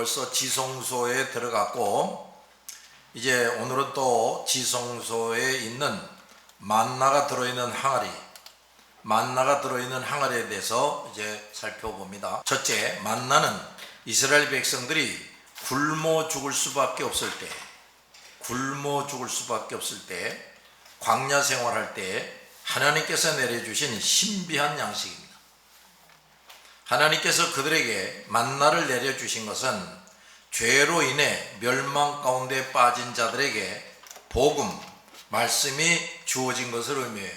벌써 지성소에 들어갔고, 이제 오늘은 또 지성소에 있는 만나가 들어있는 항아리에 대해서 이제 살펴봅니다. 첫째, 만나는 이스라엘 백성들이 굶어 죽을 수밖에 없을 때, 광야 생활할 때 하나님께서 내려주신 신비한 양식입니다. 하나님께서 그들에게 만나를 내려주신 것은 죄로 인해 멸망 가운데 빠진 자들에게 복음, 말씀이 주어진 것을 의미해요.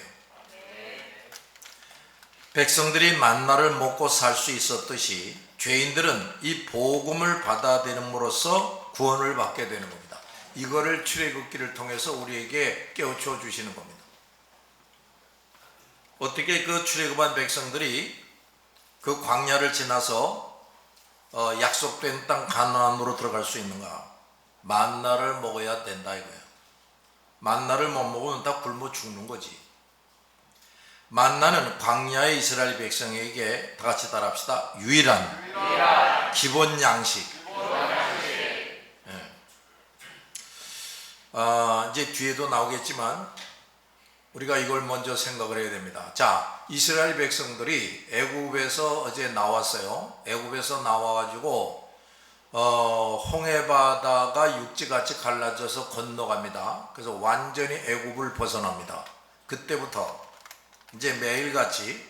백성들이 만나를 먹고 살 수 있었듯이 죄인들은 이 복음을 받아들임으로써 구원을 받게 되는 겁니다. 이거를 출애굽기를 통해서 우리에게 깨우쳐 주시는 겁니다. 어떻게 그 출애굽한 백성들이 그 광야를 지나서 약속된 땅 가나안으로 들어갈 수 있는가? 만나를 먹어야 된다 이거예요. 만나를 못 먹으면 다 굶어 죽는 거지. 만나는 광야의 이스라엘 백성에게 다 같이 따라합시다. 유일한 기본 양식. 이제 뒤에도 나오겠지만 우리가 이걸 먼저 생각을 해야 됩니다. 자, 이스라엘 백성들이 애굽에서 어제 나왔어요. 애굽에서 나와가지고 홍해바다가 육지같이 갈라져서 건너갑니다. 그래서 완전히 애굽을 벗어납니다. 그때부터 이제 매일같이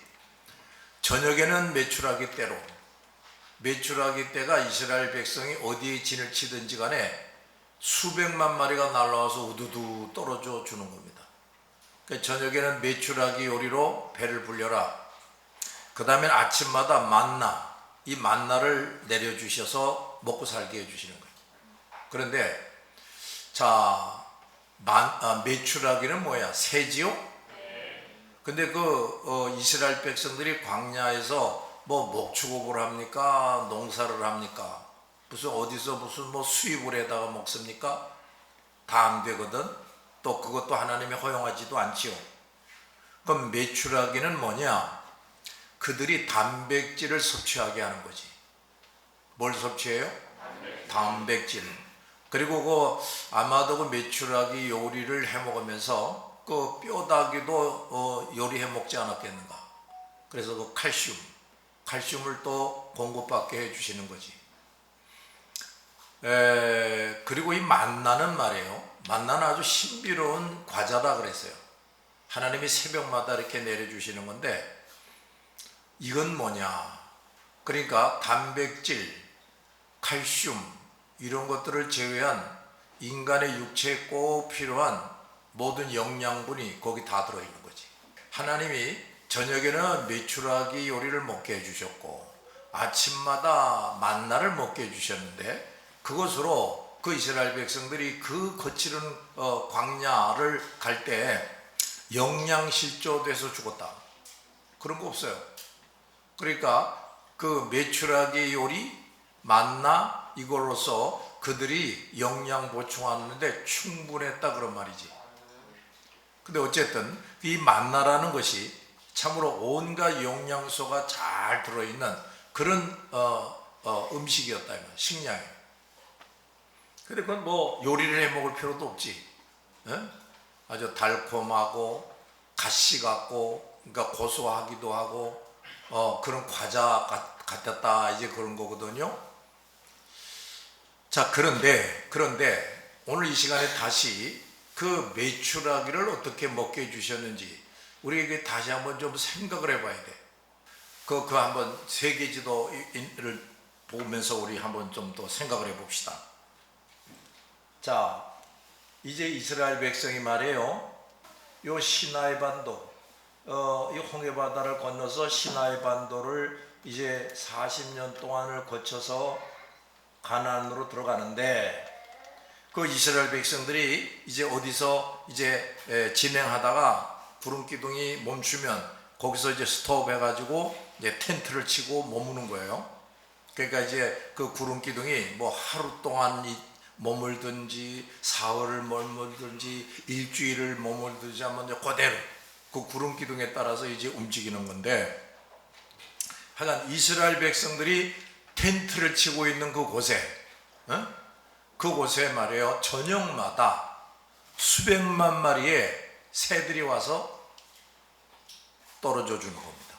저녁에는 메추라기 때가 이스라엘 백성이 어디에 진을 치든지 간에 수백만 마리가 날아와서 우두두 떨어져 주는 겁니다. 저녁에는 메추라기 요리로 배를 불려라. 그 다음에 아침마다 이 만나를 내려주셔서 먹고 살게 해주시는 거예요. 그런데 자, 메추라기는 뭐야? 새지요? 근데 이스라엘 백성들이 광야에서 목축업을 합니까? 농사를 합니까? 어디서 수입을 해다가 먹습니까? 다 안 되거든. 또 그것도 하나님이 허용하지도 않지요. 그럼 메추라기는 뭐냐? 그들이 단백질을 섭취하게 하는 거지. 뭘 섭취해요? 단백질. 그리고 아마도 그 메추라기 요리를 해 먹으면서 그 뼈다귀도 요리해 먹지 않았겠는가. 그래서 그 칼슘을 또 공급받게 해 주시는 거지. 그리고 이 만나는 말이에요. 만나는 아주 신비로운 과자다 그랬어요. 하나님이 새벽마다 이렇게 내려주시는 건데 이건 뭐냐? 그러니까 단백질, 칼슘 이런 것들을 제외한 인간의 육체에 꼭 필요한 모든 영양분이 거기 다 들어있는 거지. 하나님이 저녁에는 메추라기 요리를 먹게 해주셨고 아침마다 만나를 먹게 해주셨는데 그것으로 그 이스라엘 백성들이 그 거칠은 광야를 갈 때 영양실조돼서 죽었다. 그런 거 없어요. 그러니까 그 메추라기 요리, 만나 이걸로서 그들이 영양 보충하는데 충분했다 그런 말이지. 근데 어쨌든 이 만나라는 것이 참으로 온갖 영양소가 잘 들어있는 그런 음식이었다, 식량이에요. 근데 그건 요리를 해 먹을 필요도 없지. 아주 달콤하고 가시 같고, 그러니까 고소하기도 하고, 그런 과자 같았다 이제 그런 거거든요. 자, 그런데 오늘 이 시간에 다시 그 메추라기를 어떻게 먹게 해주셨는지 우리에게 다시 한번 좀 생각을 해봐야 돼. 그 한번 세계지도를 보면서 우리 한번 좀 더 생각을 해봅시다. 자, 이제 이스라엘 백성이 말이에요. 요 시나이 반도, 이 홍해바다를 건너서 시나이 반도를 이제 40년 동안을 거쳐서 가나안으로 들어가는데 그 이스라엘 백성들이 이제 어디서 이제 진행하다가 구름 기둥이 멈추면 거기서 이제 스톱 해가지고 이제 텐트를 치고 머무는 거예요. 그러니까 이제 그 구름 기둥이 하루 동안 머물든지 사흘을 머물든지 일주일을 머물든지 하면 그대로 그 구름 기둥에 따라서 이제 움직이는 건데, 하여간 이스라엘 백성들이 텐트를 치고 있는 그곳에 어? 그곳에 말이에요, 저녁마다 수백만 마리의 새들이 와서 떨어져 주는 겁니다.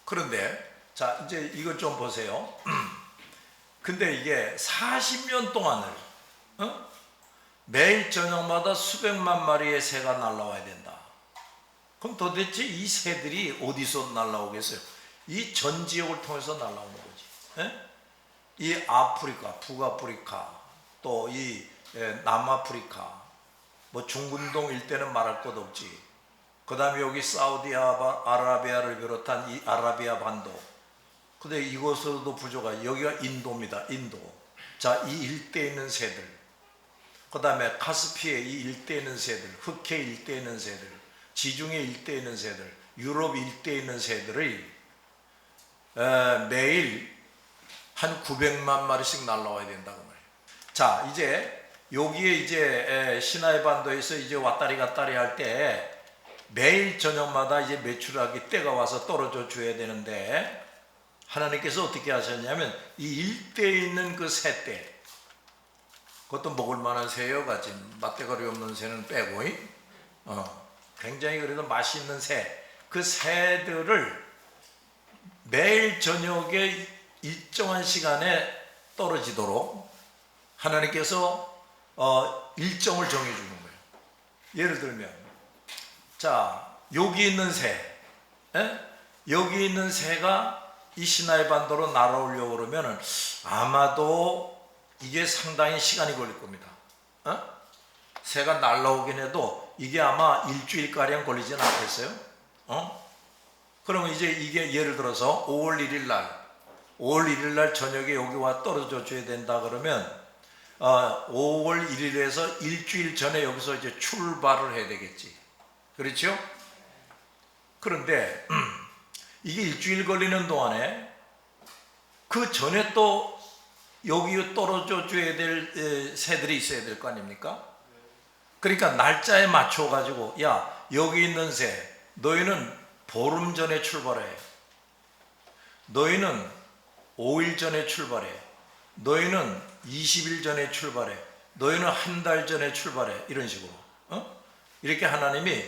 그런데 자, 이제 이것 좀 보세요. 근데 이게 40년 동안을 매일 저녁마다 수백만 마리의 새가 날아와야 된다. 그럼 도대체 이 새들이 어디서 날아오겠어요? 이 전 지역을 통해서 날아오는 거지. 이 아프리카, 북아프리카, 또 이 남아프리카, 뭐 중근동 일대는 말할 것 없지. 그 다음에 여기 사우디아라비아를 비롯한 이 아라비아 반도. 근데 이것으로도 부족하죠. 여기가 인도입니다. 인도. 자, 이 일대에 있는 새들. 그 다음에 카스피해 이 일대에 있는 새들, 흑해 일대에 있는 새들, 지중해 일대에 있는 새들, 유럽 일대에 있는 새들이 매일 한 900만 마리씩 날아와야 된다고 말이에요. 자, 이제 여기에 이제 시나이 반도에서 이제 왔다리 갔다리 할 때 매일 저녁마다 이제 메추라기 때가 와서 떨어져 줘야 되는데 하나님께서 어떻게 하셨냐면 이 일대에 있는 그 새떼, 그것도 먹을 만한 새여가지 맛대가리 없는 새는 빼고 굉장히 그래도 맛있는 새, 그 새들을 매일 저녁에 일정한 시간에 떨어지도록 하나님께서 일정을 정해주는 거예요. 예를 들면 자, 여기 있는 새, 여기 있는 새가 이 시나이 반도로 날아오려고 그러면 아마도 이게 상당히 시간이 걸릴 겁니다. 새가 날아오긴 해도 이게 아마 일주일가량 걸리진 않겠어요? 그러면 이제 이게 예를 들어서 5월 1일 날 저녁에 여기 와 떨어져 줘야 된다 그러면 5월 1일에서 일주일 전에 여기서 이제 출발을 해야 되겠지. 그렇죠? 그런데 이게 일주일 걸리는 동안에 그 전에 또 여기 떨어져 줘야 될 새들이 있어야 될 거 아닙니까? 그러니까 날짜에 맞춰 가지고 야, 여기 있는 새 너희는 보름 전에 출발해, 너희는 5일 전에 출발해, 너희는 20일 전에 출발해, 너희는 한 달 전에 출발해, 이런 식으로 이렇게 하나님이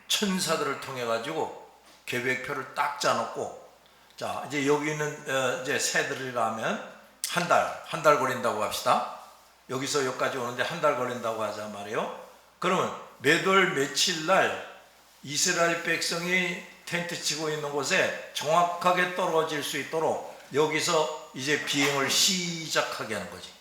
천사들을 통해 가지고 계획표를 딱 짜놓고, 자, 이제 여기 있는 이제 새들이라면 한 달 걸린다고 합시다. 여기서 여기까지 오는데 한 달 걸린다고 하자 말이에요. 그러면 몇 월 며칠 날 이스라엘 백성이 텐트 치고 있는 곳에 정확하게 떨어질 수 있도록 여기서 이제 비행을 시작하게 하는 거지.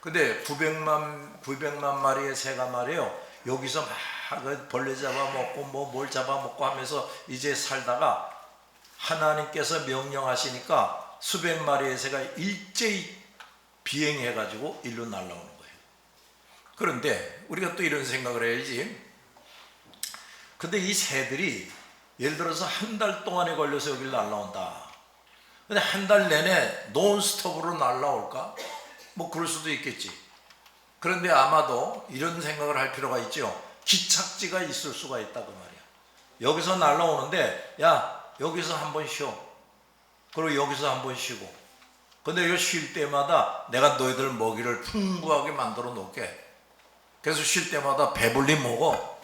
근데 900만 마리의 새가 말이에요, 여기서 막 벌레 잡아먹고 뭐 뭘 잡아먹고 하면서 이제 살다가 하나님께서 명령하시니까 수백 마리의 새가 일제히 비행해가지고 일로 날아오는 거예요. 그런데 우리가 또 이런 생각을 해야지. 근데 이 새들이 예를 들어서 한 달 동안에 걸려서 여기를 날아온다. 근데 한 달 내내 논스톱으로 날아올까? 뭐 그럴 수도 있겠지. 그런데 아마도 이런 생각을 할 필요가 있죠. 기착지가 있을 수가 있다고 말이야. 여기서 날아오는데 야, 여기서 한번 쉬어. 그리고 여기서 한번 쉬고. 근데 이거 쉴 때마다 내가 너희들 먹이를 풍부하게 만들어 놓을게. 그래서 쉴 때마다 배불리 먹어.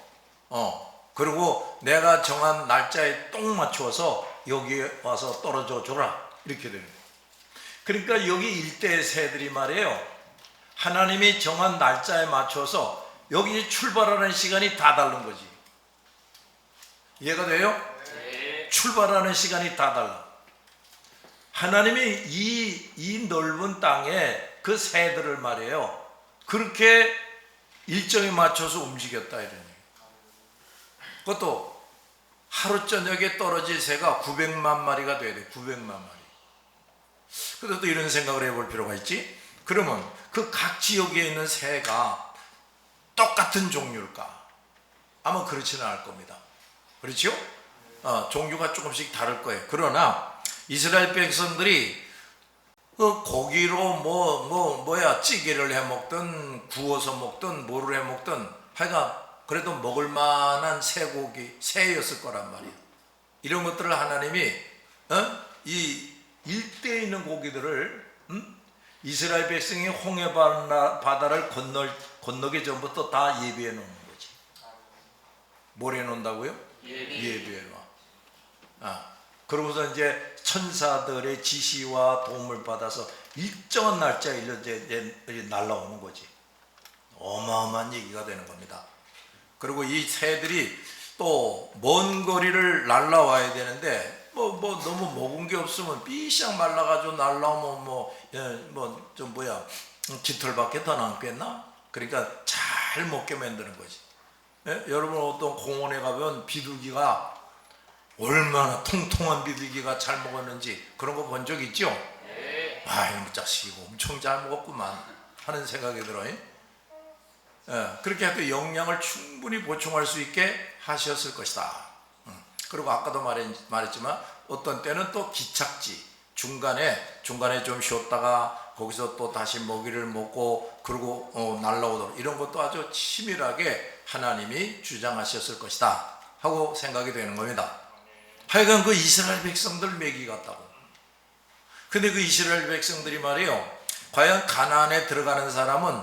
그리고 내가 정한 날짜에 똥 맞춰서 여기에 와서 떨어져 줘라. 이렇게 되는 거예요. 그러니까 여기 일대의 새들이 말이에요, 하나님이 정한 날짜에 맞춰서 여기 출발하는 시간이 다 다른 거지. 이해가 돼요? 네. 출발하는 시간이 다 달라. 하나님이 이 넓은 땅에 그 새들을 말이에요, 그렇게 일정에 맞춰서 움직였다 이런 얘기. 그것도 하루 저녁에 떨어질 새가 900만 마리가 돼야 돼. 900만 마리. 그래서 또 이런 생각을 해볼 필요가 있지. 그러면 그 각 지역에 있는 새가 똑같은 종류일까? 아마 그렇지는 않을 겁니다. 그렇죠? 종류가 조금씩 다를 거예요. 그러나 이스라엘 백성들이 고기로 찌개를 해 먹든 구워서 먹든 뭐를 해 먹든 하여간 그래도 먹을 만한 새였을 거란 말이에요. 이런 것들을 하나님이 이 일대에 있는 고기들을 이스라엘 백성이 홍해 바다를 건너기 전부터 다 예비해 놓는 거지. 뭘 해 놓는다고요? 예비해 놔. 그러고서 이제 천사들의 지시와 도움을 받아서 일정한 날짜에 이제 날라오는 거지. 어마어마한 얘기가 되는 겁니다. 그리고 이 새들이 또 먼 거리를 날라와야 되는데 너무 먹은 게 없으면 삐샥 말라가지고 날라오면 깃털밖에 더 남겠나? 그러니까 잘 먹게 만드는 거지. 예? 여러분 어떤 공원에 가면 비둘기가 얼마나 통통한 비둘기가 잘 먹었는지 그런 거 본 적 있죠? 네. 이놈 자식이고 엄청 잘 먹었구만 하는 생각이 들어요. 예, 그렇게 해서 영양을 충분히 보충할 수 있게 하셨을 것이다. 그리고 아까도 말했지만 어떤 때는 또 기착지 중간에 좀 쉬었다가 거기서 또 다시 먹이를 먹고 그리고 날라오도록 이런 것도 아주 치밀하게 하나님이 주장하셨을 것이다 하고 생각이 되는 겁니다. 하여간 그 이스라엘 백성들 먹이 같다고. 근데 그 이스라엘 백성들이 말이에요, 과연 가나안에 들어가는 사람은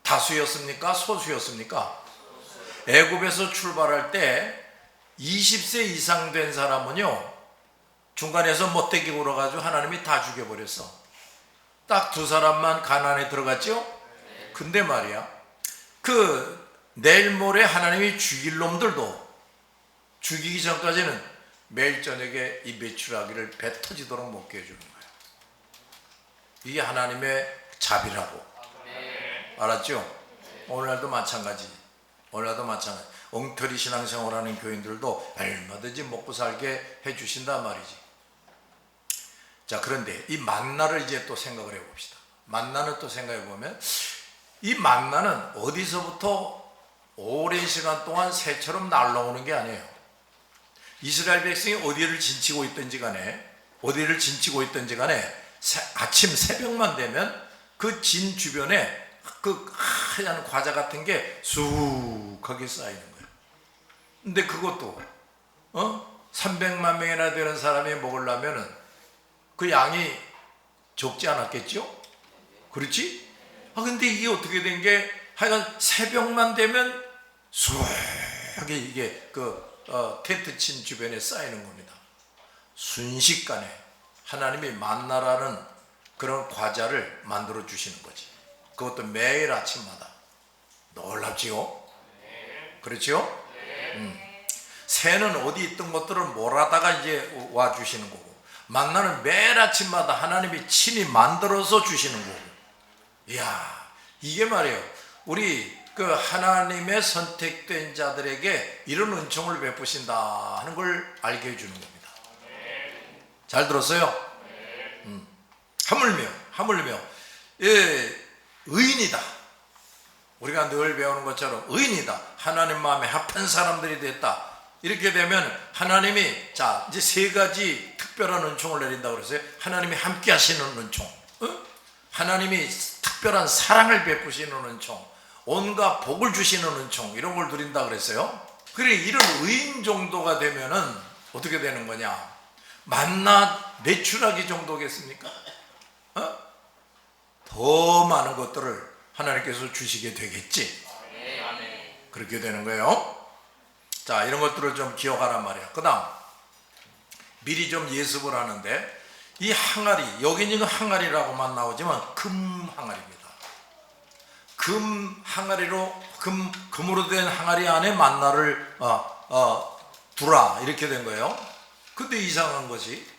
다수였습니까? 소수였습니까? 애굽에서 출발할 때 20세 이상 된 사람은요, 중간에서 못되게 굴어가지고 하나님이 다 죽여버렸어. 딱 두 사람만 가나안에 들어갔죠? 근데 말이야, 내일 모레 하나님이 죽일 놈들도 죽이기 전까지는 매일 저녁에 이 메추라기를 배 터지도록 먹게 해주는 거야. 이게 하나님의 자비라고. 알았죠? 오늘날도 마찬가지. 엉터리 신앙생활하는 교인들도 얼마든지 먹고 살게 해주신단 말이지. 자, 그런데 이 만나를 이제 또 생각을 해봅시다. 만나는 또 생각해보면 이 만나는 어디서부터 오랜 시간 동안 새처럼 날라오는 게 아니에요. 이스라엘 백성이 어디를 진치고 있든지 간에 아침 새벽만 되면 그 진 주변에 그 하얀 과자 같은 게 쑥하게 쌓이는 거예요. 근데 그것도 300만 명이나 되는 사람이 먹으려면은 그 양이 적지 않았겠죠? 그렇지? 근데 이게 어떻게 된 게 하여간 새벽만 되면 쑥하게 이게 텐트 친 주변에 쌓이는 겁니다. 순식간에 하나님이 만나라는 그런 과자를 만들어 주시는 거지. 그것도 매일 아침마다. 놀랍지요? 그렇죠? 새는 어디 있던 것들을 몰아다가 이제 와 주시는 거고, 만나는 매일 아침마다 하나님이 친히 만들어서 주시는 거고. 이야, 이게 말이에요, 우리 하나님의 선택된 자들에게 이런 은총을 베푸신다 하는 걸 알게 해주는 겁니다. 잘 들었어요? 하물며 의인이다. 우리가 늘 배우는 것처럼 의인이다. 하나님 마음에 합한 사람들이 됐다. 이렇게 되면 하나님이 이제 세 가지 특별한 은총을 내린다고 그랬어요. 하나님이 함께 하시는 은총, 하나님이 특별한 사랑을 베푸시는 은총, 온갖 복을 주시는 은총, 이런 걸 누린다 그랬어요. 그래, 이런 의인 정도가 되면은 어떻게 되는 거냐? 만나 메추라기 정도겠습니까? 더 많은 것들을 하나님께서 주시게 되겠지. 그렇게 되는 거예요. 자, 이런 것들을 좀 기억하란 말이야. 그 다음 미리 좀 예습을 하는데, 이 항아리, 여기는 항아리라고만 나오지만 금 항아리입니다. 금 항아리로, 금으로 된 항아리 안에 만나를 두라, 이렇게 된 거예요. 근데 이상한 것이,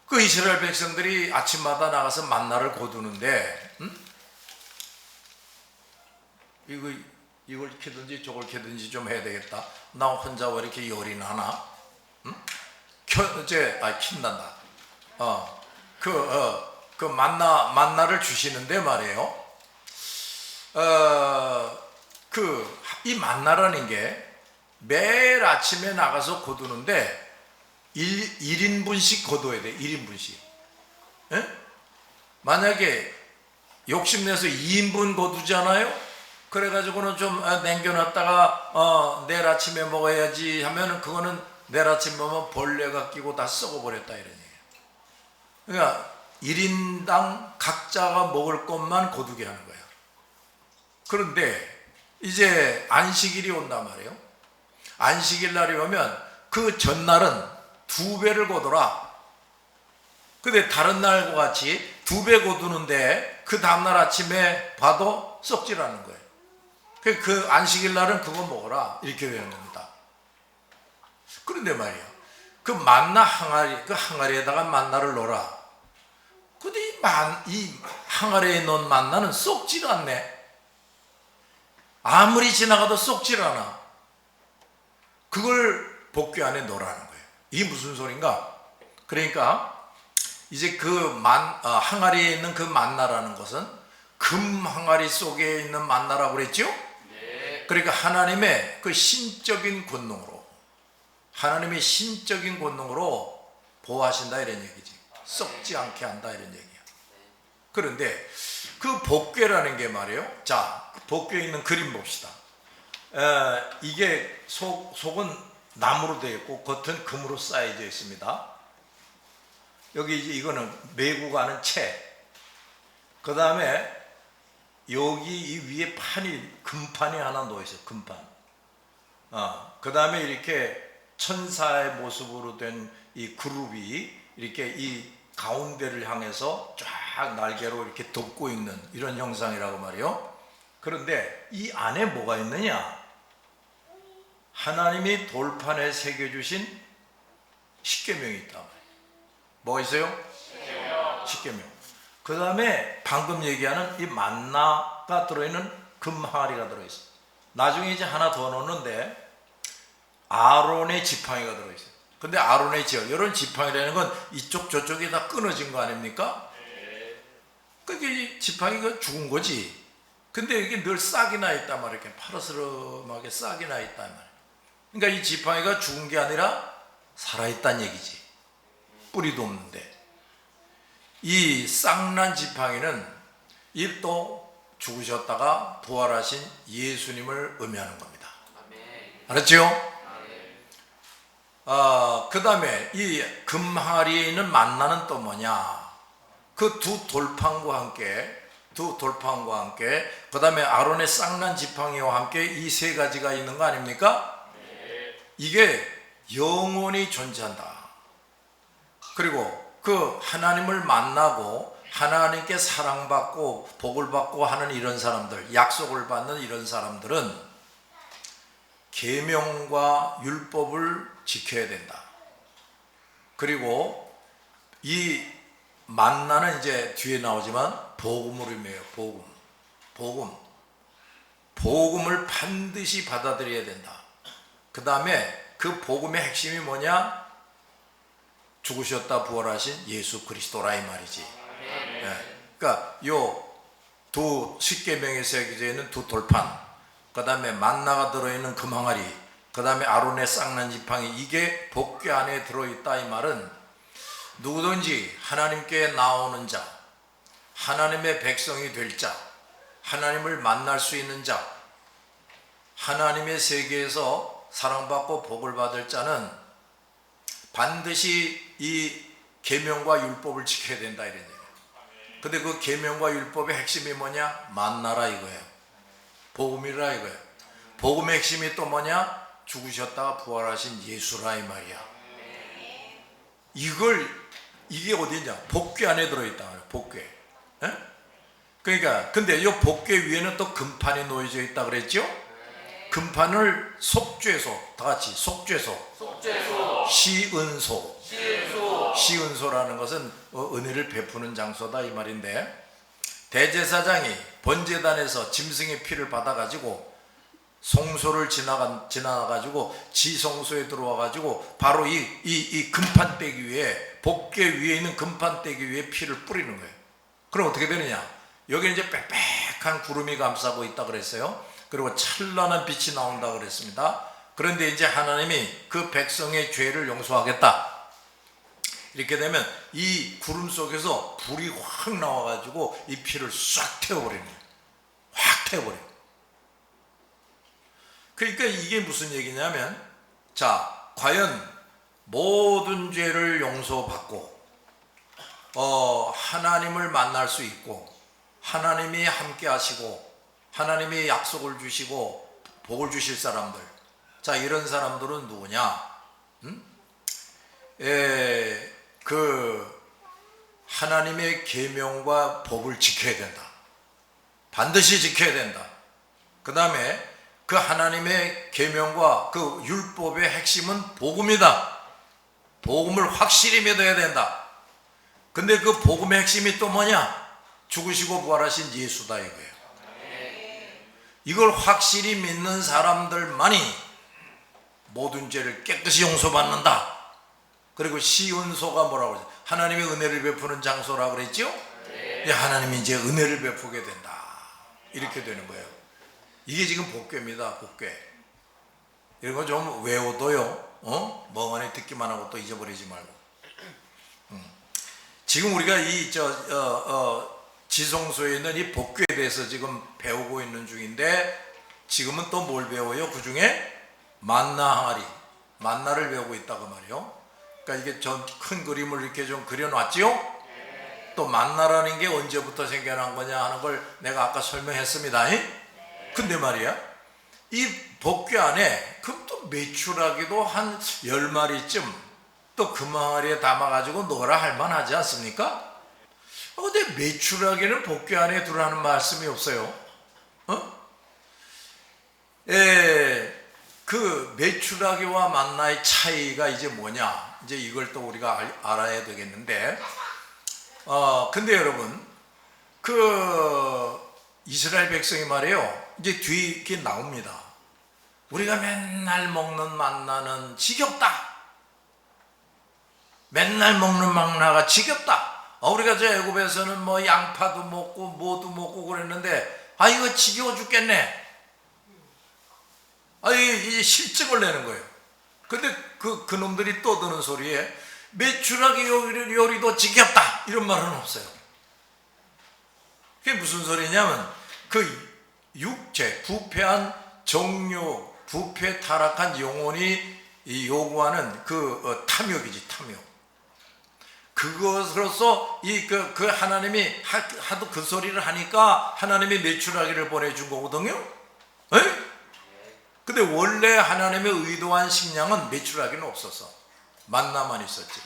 그 이스라엘 백성들이 아침마다 나가서 만나를 거두는데, 이걸 캐든지 저걸 캐든지 좀 해야 되겠다. 나 혼자 왜 이렇게 열이 나나? 킨단다. 만나를 주시는데 말이에요. 이 만나라는 게 매일 아침에 나가서 거두는데 1인분씩 거둬야 돼. 1인분씩. 예? 만약에 욕심내서 2인분 거두잖아요. 그래가지고는 좀 남겨놨다가 내일 아침에 먹어야지 하면은, 그거는 내일 아침에 먹으면 벌레가 끼고 다 썩어버렸다, 이런 얘기예요. 그러니까 1인당 각자가 먹을 것만 거두게 하는 거예요. 그런데 이제 안식일이 온단 말이에요. 안식일 날이 오면 그 전날은 2배를 거둬라. 근데 다른 날과 같이 2배 거두는데 그 다음날 아침에 봐도 썩질 않는 거예요. 그 안식일 날은 그거 먹어라 이렇게 되는 겁니다. 그런데 말이에요, 그 만나 항아리, 그 항아리에다가 만나를 넣어라. 근데 이 항아리에 넣은 만나는 썩질 않네. 아무리 지나가도 썩질 않아. 그걸 복궤 안에 넣으라는 거예요. 이게 무슨 소린가? 그러니까 이제 항아리에 있는 그 만나라는 것은 금 항아리 속에 있는 만나라고 그랬죠? 네. 그러니까 하나님의 그 신적인 권능으로, 하나님의 신적인 권능으로 보호하신다 이런 얘기지. 썩지 않게 한다 이런 얘기야. 그런데 그 복궤라는 게 말이에요. 자, 복궤에 있는 그림 봅시다. 이게 속은 나무로 되어 있고 겉은 금으로 쌓여져 있습니다. 여기 이제 이거는 메고 가는 채. 그 다음에 여기 이 위에 금판이 하나 놓여 있어요. 금판. 그 다음에 이렇게 천사의 모습으로 된 이 그룹이 이렇게 이 가운데를 향해서 쫙 날개로 이렇게 덮고 있는 이런 형상이라고 말이요. 그런데 이 안에 뭐가 있느냐? 하나님이 돌판에 새겨주신 십계명이 있다. 뭐가 있어요? 십계명. 그 다음에 방금 얘기하는 이 만나가 들어있는 금 항아리가 들어있어요. 나중에 이제 하나 더 넣는데 아론의 지팡이가 들어있어요. 근데 아론의 이런 지팡이라는 건 이쪽 저쪽이 다 끊어진 거 아닙니까? 그게 지팡이가 죽은 거지. 근데 이게 늘 싹이 나 있단 말이에요. 이렇게 파르스름하게 싹이 나 있단 말이에요. 그러니까 이 지팡이가 죽은 게 아니라 살아있다는 얘기지. 뿌리도 없는데. 이 싹난 지팡이는 이 또 죽으셨다가 부활하신 예수님을 의미하는 겁니다. 알았죠? 그 다음에 이 금항아리에 있는 만나는 또 뭐냐? 그 두 돌판과 함께, 그 다음에 아론의 싹난 지팡이와 함께 이 세 가지가 있는 거 아닙니까? 이게 영원히 존재한다. 그리고 그 하나님을 만나고 하나님께 사랑받고 복을 받고 하는 이런 사람들, 약속을 받는 이런 사람들은 계명과 율법을 지켜야 된다. 그리고 이 만나는 이제 뒤에 나오지만 복음을 의미해요. 복음을 반드시 받아들여야 된다. 그 다음에 그 복음의 핵심이 뭐냐? 죽으셨다 부활하신 예수 그리스도라 이 말이지. 그러니까 요 두 십계명에 새겨져 있는 두 돌판, 그 다음에 만나가 들어있는 금항아리, 그 다음에 아론의 싹난 지팡이, 이게 복궤 안에 들어있다 이 말은 누구든지 하나님께 나오는 자, 하나님의 백성이 될 자, 하나님을 만날 수 있는 자, 하나님의 세계에서 사랑받고 복을 받을 자는 반드시 이 계명과 율법을 지켜야 된다 이런 얘기예요. 근데 그 계명과 율법의 핵심이 뭐냐? 만나라 이거예요. 복음이라 이거예요. 복음의 핵심이 또 뭐냐? 죽으셨다가 부활하신 예수라 이 말이야. 이게 어디냐? 복궤 안에 들어있다. 복궤. 그러니까 근데 이 복궤 위에는 또 금판이 놓여져 있다 그랬죠? 금판을 속죄소, 다 같이 속죄소. 시은소라는 것은 은혜를 베푸는 장소다 이 말인데, 대제사장이 번제단에서 짐승의 피를 받아가지고 송소를 지나가지고 지성소에 들어와가지고 바로 이 금판대기 위에, 복궤 위에 있는 금판대기 위에 피를 뿌리는 거예요. 그럼 어떻게 되느냐? 여기 이제 빽빽한 구름이 감싸고 있다 그랬어요. 그리고 찬란한 빛이 나온다 그랬습니다. 그런데 이제 하나님이 그 백성의 죄를 용서하겠다 이렇게 되면 이 구름 속에서 불이 확 나와가지고 이 피를 싹 태워버리는 거예요. 확 태워버려요. 그러니까 이게 무슨 얘기냐면, 자, 과연 모든 죄를 용서받고 하나님을 만날 수 있고 하나님이 함께 하시고 하나님이 약속을 주시고 복을 주실 사람들, 자, 이런 사람들은 누구냐? 그 하나님의 계명과 법을 지켜야 된다. 반드시 지켜야 된다. 그 다음에 그 하나님의 계명과 그 율법의 핵심은 복음이다. 복음을 확실히 믿어야 된다. 근데 그 복음의 핵심이 또 뭐냐? 죽으시고 부활하신 예수다 이거예요. 이걸 확실히 믿는 사람들만이 모든 죄를 깨끗이 용서받는다. 그리고 시온소가 뭐라고 그러죠? 하나님의 은혜를 베푸는 장소라고 그랬죠? 하나님이 이제 은혜를 베푸게 된다. 이렇게 되는 거예요. 이게 지금 복궤입니다. 복궤. 이런 거 좀 외워둬요. 멍하니 듣기만 하고 또 잊어버리지 말고. 지금 우리가 이 지성소에 있는 이 복궤에 대해서 지금 배우고 있는 중인데, 지금은 또 뭘 배워요? 그 중에 만나 항아리, 만나를 배우고 있다고 말이요. 그러니까 이게 전 큰 그림을 이렇게 좀 그려놨지요. 또 만나라는 게 언제부터 생겨난 거냐 하는 걸 내가 아까 설명했습니다. 근데 말이야, 이 복궤 안에 그럼 또 메추라기도 한 10마리쯤 또 금항아리에 담아가지고 넣으라 할 만하지 않습니까? 근데 메추라기는 복궤 안에 두라는 말씀이 없어요. 그 메추라기와 만나의 차이가 이제 뭐냐? 이제 이걸 또 우리가 알아야 되겠는데, 근데 여러분, 그 이스라엘 백성이 말이에요, 이제 뒤에 이렇게 나옵니다. 우리가 맨날 먹는 만나는 지겹다. 맨날 먹는 만나가 지겹다. 우리가 저 애굽에서는 뭐 양파도 먹고 뭐도 먹고 그랬는데, 이거 지겨워 죽겠네. 이제 실증을 내는 거예요. 근데 그 놈들이 떠드는 소리에 메추라기 요리도 지겹다 이런 말은 없어요. 그게 무슨 소리냐면 그 육체, 부패한 정욕, 부패 타락한 영혼이 요구하는 그 탐욕이지, 탐욕. 그것으로서 그 하나님이 하도 그 소리를 하니까 하나님이 메추라기를 보내준 거거든요. 근데 원래 하나님의 의도한 식량은 메추라기는 없었어. 만나만 있었지.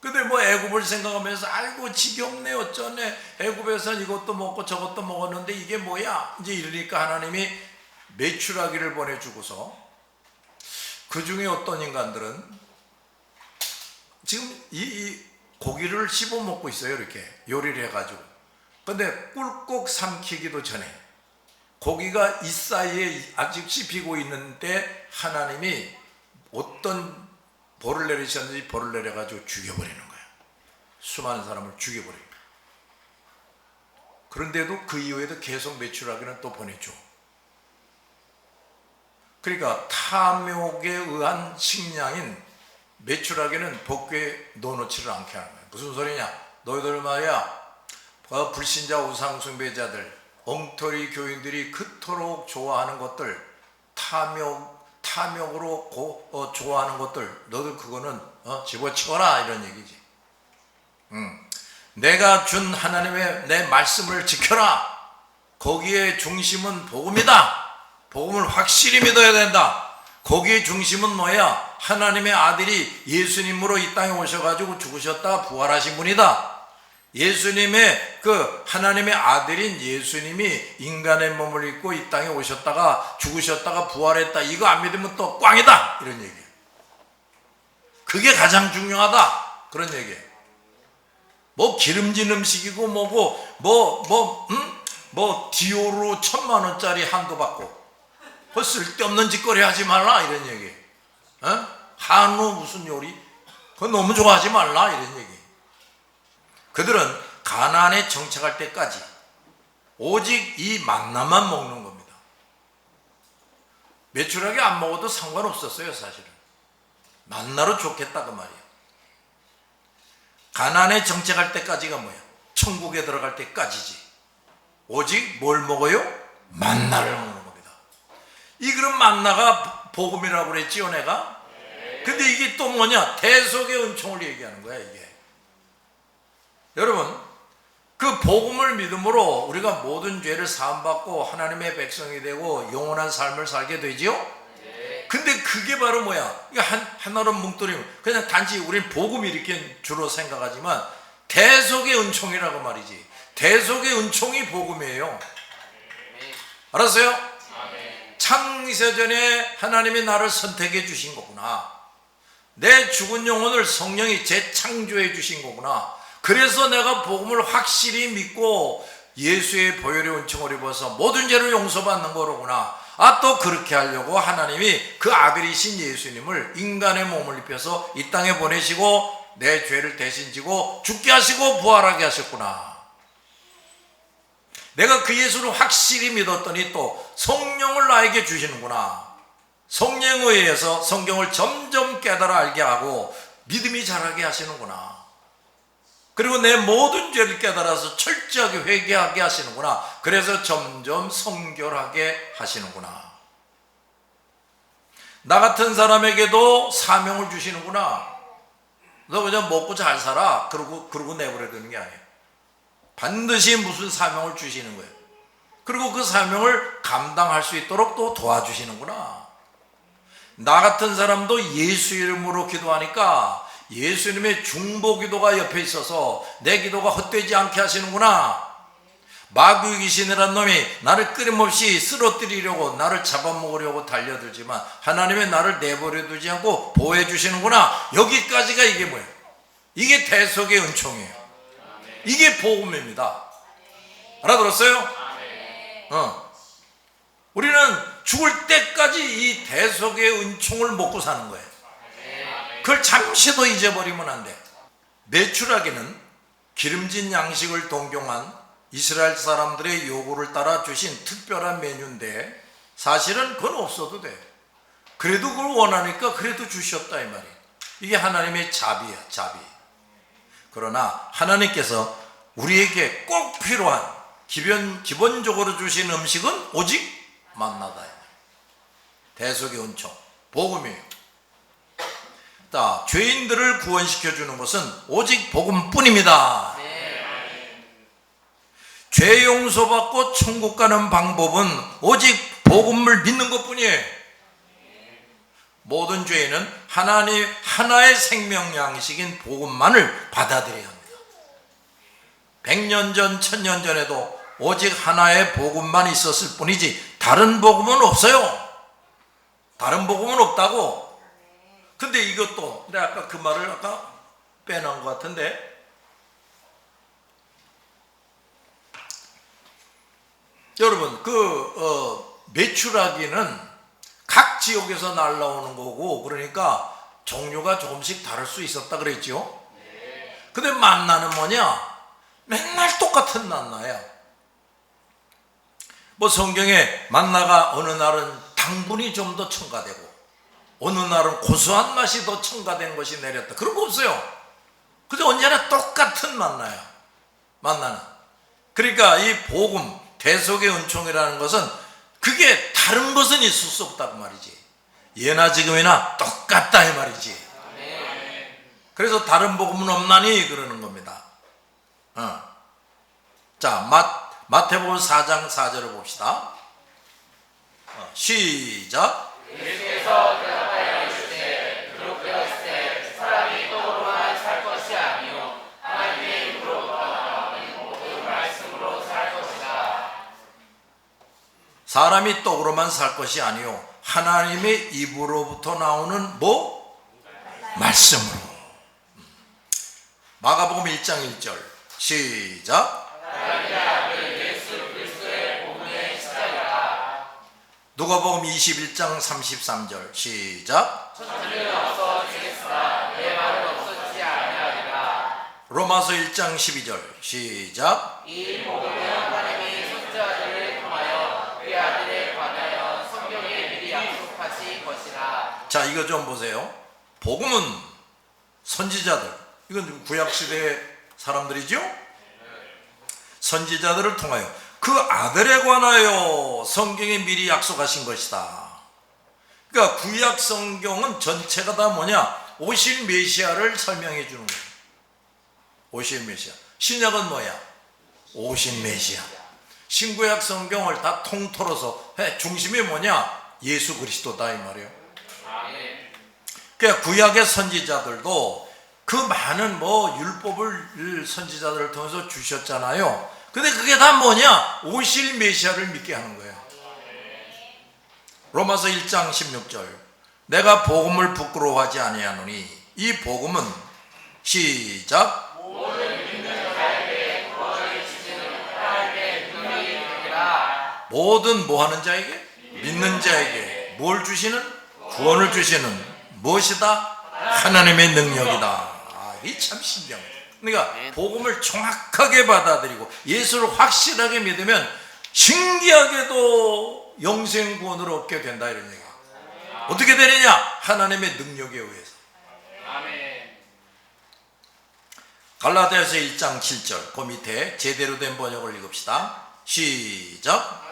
근데 뭐 애굽을 생각하면서 아이고 지겹네 어쩌네, 애굽에서는 이것도 먹고 저것도 먹었는데 이게 뭐야, 이제 이러니까 하나님이 메추라기를 보내주고서, 그 중에 어떤 인간들은 지금 이 고기를 씹어 먹고 있어요. 이렇게 요리를 해가지고. 근데 꿀꺽 삼키기도 전에 고기가 이 사이에 아직 씹히고 있는데 하나님이 어떤 벌을 내리셨는지 벌을 내려가지고 죽여버리는 거예요. 수많은 사람을 죽여버려요. 그런데도 그 이후에도 계속 메추라기는 또 보내줘. 그러니까 탐욕에 의한 식량인 메추라기는 복궤에 넣어놓지를 않게 하는 거예요. 무슨 소리냐? 너희들 말이야, 불신자 우상숭배자들, 엉터리 교인들이 그토록 좋아하는 것들, 탐욕으로 좋아하는 것들, 너들 그거는 집어치워라 이런 얘기지. 내가 준 하나님의 내 말씀을 지켜라. 거기에 중심은 복음이다. 복음을 확실히 믿어야 된다. 거기에 중심은 뭐야? 하나님의 아들이 예수님으로 이 땅에 오셔가지고 죽으셨다가 부활하신 분이다. 예수님의 그 하나님의 아들인 예수님이 인간의 몸을 입고 이 땅에 오셨다가 죽으셨다가 부활했다. 이거 안 믿으면 또 꽝이다. 이런 얘기예요. 그게 가장 중요하다. 그런 얘기예요. 뭐 기름진 음식이고 뭐고 뭐 디오로 1,000,000원짜리 한도 받고 그 쓸데없는 짓거리 하지 말라 이런 얘기예요. 한우 무슨 요리 그거 너무 좋아하지 말라 이런 얘기. 그들은 가나안에 정착할 때까지 오직 이 만나만 먹는 겁니다. 메추라기 안 먹어도 상관없었어요. 사실은 만나로 좋겠다 그 말이에요. 가나안에 정착할 때까지가 뭐야? 천국에 들어갈 때까지지. 오직 뭘 먹어요? 만나를 먹는 겁니다. 이 그런 만나가 복음이라고 그랬지요 내가? 근데 이게 또 뭐냐? 대속의 은총을 얘기하는 거야 이게. 여러분, 그 복음을 믿음으로 우리가 모든 죄를 사함받고 하나님의 백성이 되고 영원한 삶을 살게 되지요. 근데 그게 바로 뭐야? 이게 하나로 뭉뚱이면 그냥 단지 우리는 복음 이렇게 주로 생각하지만 대속의 은총이라고 말이지. 대속의 은총이 복음이에요. 알았어요? 창세전에 하나님이 나를 선택해 주신 거구나. 내 죽은 영혼을 성령이 재창조해 주신 거구나. 그래서 내가 복음을 확실히 믿고 예수의 보혈의 은총을 입어서 모든 죄를 용서받는 거로구나. 또 그렇게 하려고 하나님이 그 아들이신 예수님을 인간의 몸을 입혀서 이 땅에 보내시고 내 죄를 대신 지고 죽게 하시고 부활하게 하셨구나. 내가 그 예수를 확실히 믿었더니 또 성령을 나에게 주시는구나. 성령에 의해서 성경을 점점 깨달아 알게 하고 믿음이 자라게 하시는구나. 그리고 내 모든 죄를 깨달아서 철저하게 회개하게 하시는구나. 그래서 점점 성결하게 하시는구나. 나 같은 사람에게도 사명을 주시는구나. 너 그냥 먹고 잘 살아. 그러고 내버려 두는 게 아니에요. 반드시 무슨 사명을 주시는 거예요. 그리고 그 사명을 감당할 수 있도록 또 도와주시는구나. 나 같은 사람도 예수 이름으로 기도하니까 예수님의 중보 기도가 옆에 있어서 내 기도가 헛되지 않게 하시는구나. 마귀 귀신이란 놈이 나를 끊임없이 쓰러뜨리려고 나를 잡아먹으려고 달려들지만 하나님의 나를 내버려 두지 않고 보호해 주시는구나. 여기까지가 이게 뭐예요? 이게 대속의 은총이에요. 이게 복음입니다. 알아들었어요? 우리는 죽을 때까지 이 대속의 은총을 먹고 사는 거예요. 그걸 잠시도 잊어버리면 안 돼. 메추라기는 기름진 양식을 동경한 이스라엘 사람들의 요구를 따라 주신 특별한 메뉴인데 사실은 그건 없어도 돼. 그래도 그걸 원하니까 그래도 주셨다 이 말이에요. 이게 하나님의 자비야, 자비. 그러나 하나님께서 우리에게 꼭 필요한 기본적으로 주신 음식은 오직 만나다. 대속의 은총, 복음이에요. 죄인들을 구원시켜 주는 것은 오직 복음뿐입니다. 죄 용서받고 천국 가는 방법은 오직 복음을 믿는 것뿐이에요. 모든 죄인은 하나님 하나의 생명 양식인 복음만을 받아들여야 합니다. 100년 전, 1000년 전에도 오직 하나의 복음만 있었을 뿐이지 다른 복음은 없어요. 다른 복음은 없다고. 근데 이것도 내가 아까 그 말을 빼놓은 것 같은데, 여러분 메추라기는 각 지역에서 날라오는 거고 그러니까 종류가 조금씩 다를 수 있었다 그랬죠. 근데 만나는 뭐냐? 맨날 똑같은 만나야. 성경에 만나가 어느 날은 당분이 좀 더 첨가되고 어느 날은 고소한 맛이 더 첨가된 것이 내렸다. 그런 거 없어요. 그저 언제나 똑같은 만나야. 만나는. 그러니까 이 복음, 대속의 은총이라는 것은 그게 다른 것은 있을 수 없다고 말이지. 예나 지금이나 똑같다 이 말이지. 그래서 다른 복음은 없나니 그러는 겁니다. 자, 마태복음 4장 4절을 봅시다. 시작. 예수께서 대답하여 이르시되 그렇게 하시되 사람이 떡으로만 살 것이 아니요 하나님의 입으로부터 나오는 모든 말씀으로 살 것이다. 사람이 떡으로만 살 것이 아니요 하나님의 입으로부터 나오는 말씀으로. 마가복음 1장 1절 시작. 하나님의 아들 예수 그리스도의 복음의 시작이라. 누가복음 21장 33절 시작. 천주는 없어지겠으나 내 말은 없어지지 아니하리라. 로마서 1장 12절 시작. 이 복음은 하나님이 선지자들을 통하여 그 아들에 관하여 성경에 미리 약속하신 것이라. 자, 이거 좀 보세요. 복음은 선지자들, 이건 구약시대 사람들이죠. 선지자들을 통하여 그 아들에 관하여 성경에 미리 약속하신 것이다. 그러니까 구약 성경은 전체가 다 뭐냐? 오실 메시아를 설명해 주는 거예요. 오실 메시아. 신약은 뭐야? 오신 메시아. 신구약 성경을 다 통틀어서 중심이 뭐냐? 예수 그리스도다 이 말이에요. 그러니까 구약의 선지자들도 그 많은 율법을 선지자들을 통해서 주셨잖아요. 근데 그게 다 뭐냐? 오실 메시아를 믿게 하는 거예요. 로마서 1장 16절. 내가 복음을 부끄러워하지 아니하노니 이 복음은 시작. 모든 뭐 하는 자에게? 믿는 자에게 뭘 주시는? 구원을 주시는 무엇이다? 하나님의 능력이다. 이게 참 신기해요. 그러니까 복음을 정확하게 받아들이고 예수를 확실하게 믿으면 신기하게도 영생 구원을 얻게 된다 이런 얘기야. 어떻게 되느냐? 하나님의 능력에 의해서. 갈라디아서 1장 7절 그 밑에 제대로 된 번역을 읽읍시다. 시작.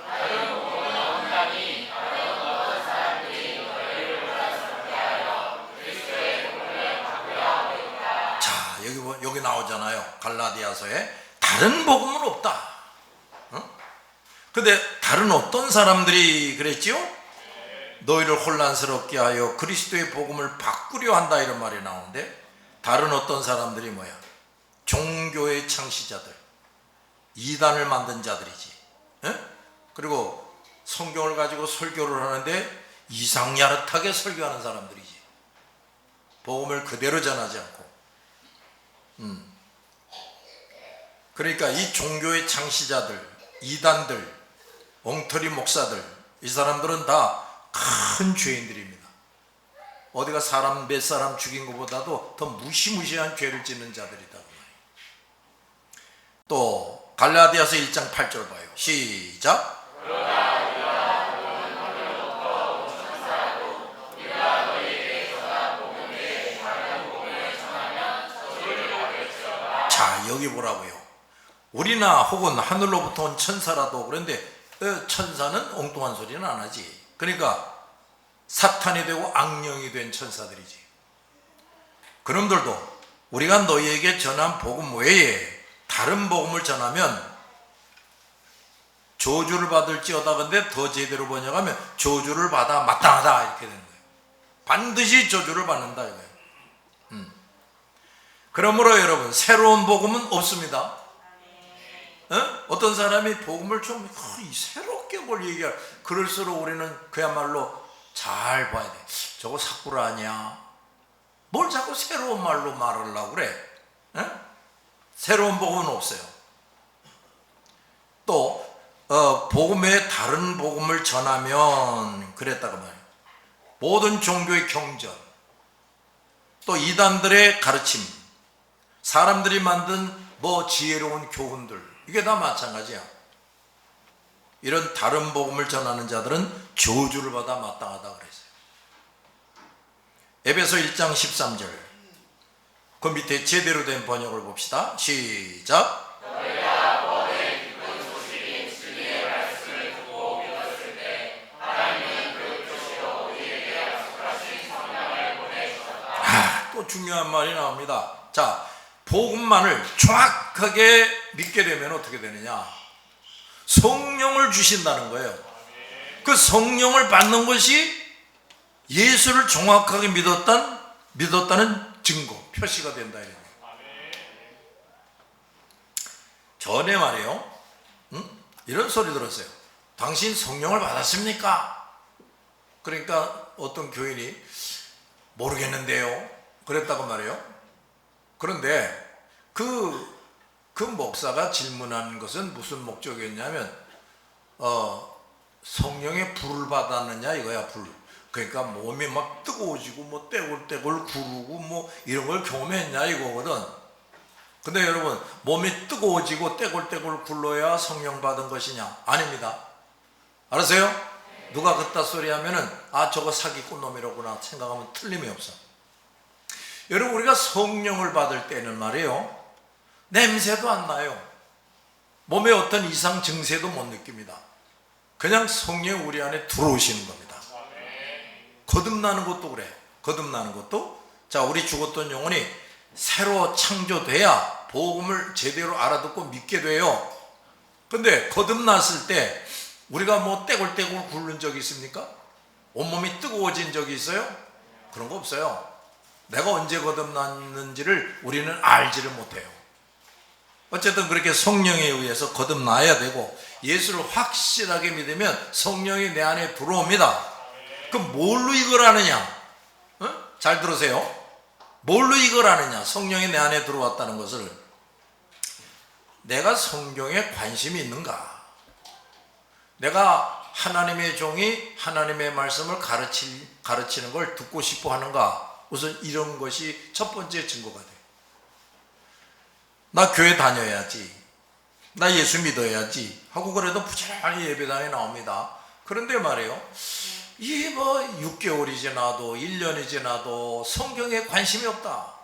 자, 여기 나오잖아요. 갈라디아서에 다른 복음은 없다. 근데 다른 어떤 사람들이 그랬지요? 너희를 혼란스럽게 하여 그리스도의 복음을 바꾸려 한다 이런 말이 나오는데, 다른 어떤 사람들이 뭐야? 종교의 창시자들, 이단을 만든 자들이지. 그리고 성경을 가지고 설교를 하는데 이상야릇하게 설교하는 사람들이지. 복음을 그대로 전하지 않고. 그러니까 이 종교의 창시자들, 이단들, 엉터리 목사들, 이 사람들은 다 큰 죄인들입니다. 어디가 사람 몇 사람 죽인 것보다도 더 무시무시한 죄를 짓는 자들이다. 또 갈라디아서 1장 8절 봐요. 시작. 자, 여기 보라고요. 우리나 혹은 하늘로부터 온 천사라도 그런데 천사는 엉뚱한 소리는 안 하지. 그러니까 사탄이 되고 악령이 된 천사들이지. 그놈들도 우리가 너희에게 전한 복음 외에 다른 복음을 전하면 저주를 받을지어다. 근데 더 제대로 번역하면 저주를 받아 마땅하다 이렇게 되는 거예요. 반드시 저주를 받는다 이거예요. 그러므로 여러분, 새로운 복음은 없습니다. 어떤 사람이 복음을 좀 새롭게 뭘 얘기할, 그럴수록 우리는 그야말로 잘 봐야 돼. 저거 사꾸라 아니야? 뭘 자꾸 새로운 말로 말하려고 그래? 새로운 복음은 없어요. 또 복음에 다른 복음을 전하면 그랬다고 말해요. 모든 종교의 경전, 또 이단들의 가르침, 사람들이 만든 지혜로운 교훈들, 이게 다 마찬가지야. 이런 다른 복음을 전하는 자들은 저주를 받아 마땅하다 그랬어요. 에베소 1장 13절 그 밑에 제대로 된 번역을 봅시다. 시작. 또 중요한 말이 나옵니다. 자, 복음만을 정확하게 믿게 되면 어떻게 되느냐? 성령을 주신다는 거예요. 그 성령을 받는 것이 예수를 정확하게 믿었다는 증거, 표시가 된다. 전에 말이에요. 이런 소리 들었어요. 당신 성령을 받았습니까? 그러니까 어떤 교인이 모르겠는데요. 그랬다고 말해요. 그런데 그 목사가 질문한 것은 무슨 목적이었냐면 성령의 불을 받았느냐 이거야. 불. 그러니까 몸이 막 뜨거워지고 떼굴떼굴 구르고 이런 걸 경험했냐 이거거든. 근데 여러분, 몸이 뜨거워지고 떼굴떼굴 굴러야 성령 받은 것이냐? 아닙니다. 알았어요? 누가 그따 소리 하면은 저거 사기꾼 놈이라구나 생각하면 틀림이 없어. 여러분, 우리가 성령을 받을 때는 말이에요, 냄새도 안 나요. 몸에 어떤 이상 증세도 못 느낍니다. 그냥 성령이 우리 안에 들어오시는 겁니다. 거듭나는 것도 그래. 거듭나는 것도, 자, 우리 죽었던 영혼이 새로 창조돼야 복음을 제대로 알아듣고 믿게 돼요. 근데 거듭났을 때 우리가 뭐 떼굴떼굴 굴른 적이 있습니까? 온몸이 뜨거워진 적이 있어요? 그런 거 없어요. 내가 언제 거듭났는지를 우리는 알지를 못해요. 어쨌든 그렇게 성령에 의해서 거듭나야 되고, 예수를 확실하게 믿으면 성령이 내 안에 들어옵니다. 그럼 뭘로 이걸 아느냐? 잘 들으세요. 뭘로 이걸 아느냐? 성령이 내 안에 들어왔다는 것을. 내가 성경에 관심이 있는가? 내가 하나님의 종이 하나님의 말씀을 가르치는 걸 듣고 싶어 하는가? 우선 이런 것이 첫 번째 증거가 돼요. 나 교회 다녀야지, 나 예수 믿어야지 하고 그래도 부지런히 예배당에 나옵니다. 그런데 말이에요, 이 뭐 6개월이 지나도 1년이 지나도 성경에 관심이 없다,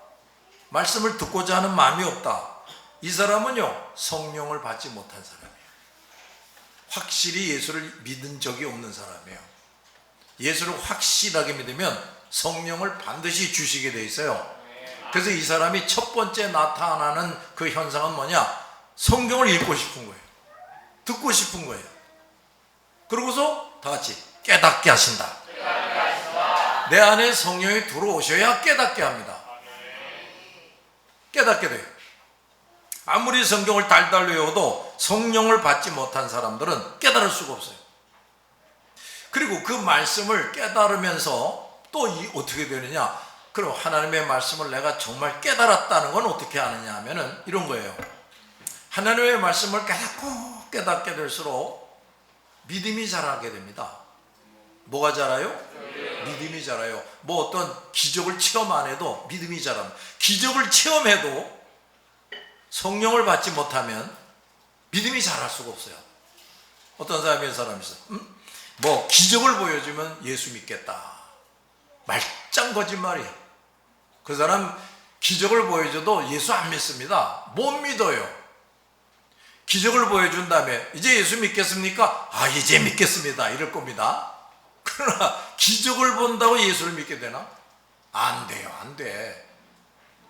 말씀을 듣고자 하는 마음이 없다. 이 사람은요, 성령을 받지 못한 사람이에요. 확실히 예수를 믿은 적이 없는 사람이에요. 예수를 확실하게 믿으면 성령을 반드시 주시게 돼 있어요. 그래서 이 사람이 첫 번째 나타나는 그 현상은 뭐냐? 성경을 읽고 싶은 거예요. 듣고 싶은 거예요. 그러고서 다 같이 깨닫게 하신다. 내 안에 성령이 들어오셔야 깨닫게 합니다. 깨닫게 돼요. 아무리 성경을 달달 외워도 성령을 받지 못한 사람들은 깨달을 수가 없어요. 그리고 그 말씀을 깨달으면서 또 어떻게 되느냐? 그럼 하나님의 말씀을 내가 정말 깨달았다는 건 어떻게 아느냐 하면은 이런 거예요. 하나님의 말씀을 깨닫게 될수록 믿음이 자라게 됩니다. 뭐가 자라요? 믿음이 자라요. 뭐 어떤 기적을 체험 안 해도 믿음이 자랍니다. 기적을 체험해도 성령을 받지 못하면 믿음이 자랄 수가 없어요. 어떤 사람이 있어요. 뭐 기적을 보여주면 예수 믿겠다. 말짱 거짓말이에요. 그 사람 기적을 보여줘도 예수 안 믿습니다. 못 믿어요. 기적을 보여준 다음에 이제 예수 믿겠습니까? 아, 이제 믿겠습니다. 이럴 겁니다. 그러나 기적을 본다고 예수를 믿게 되나? 안 돼요. 안 돼.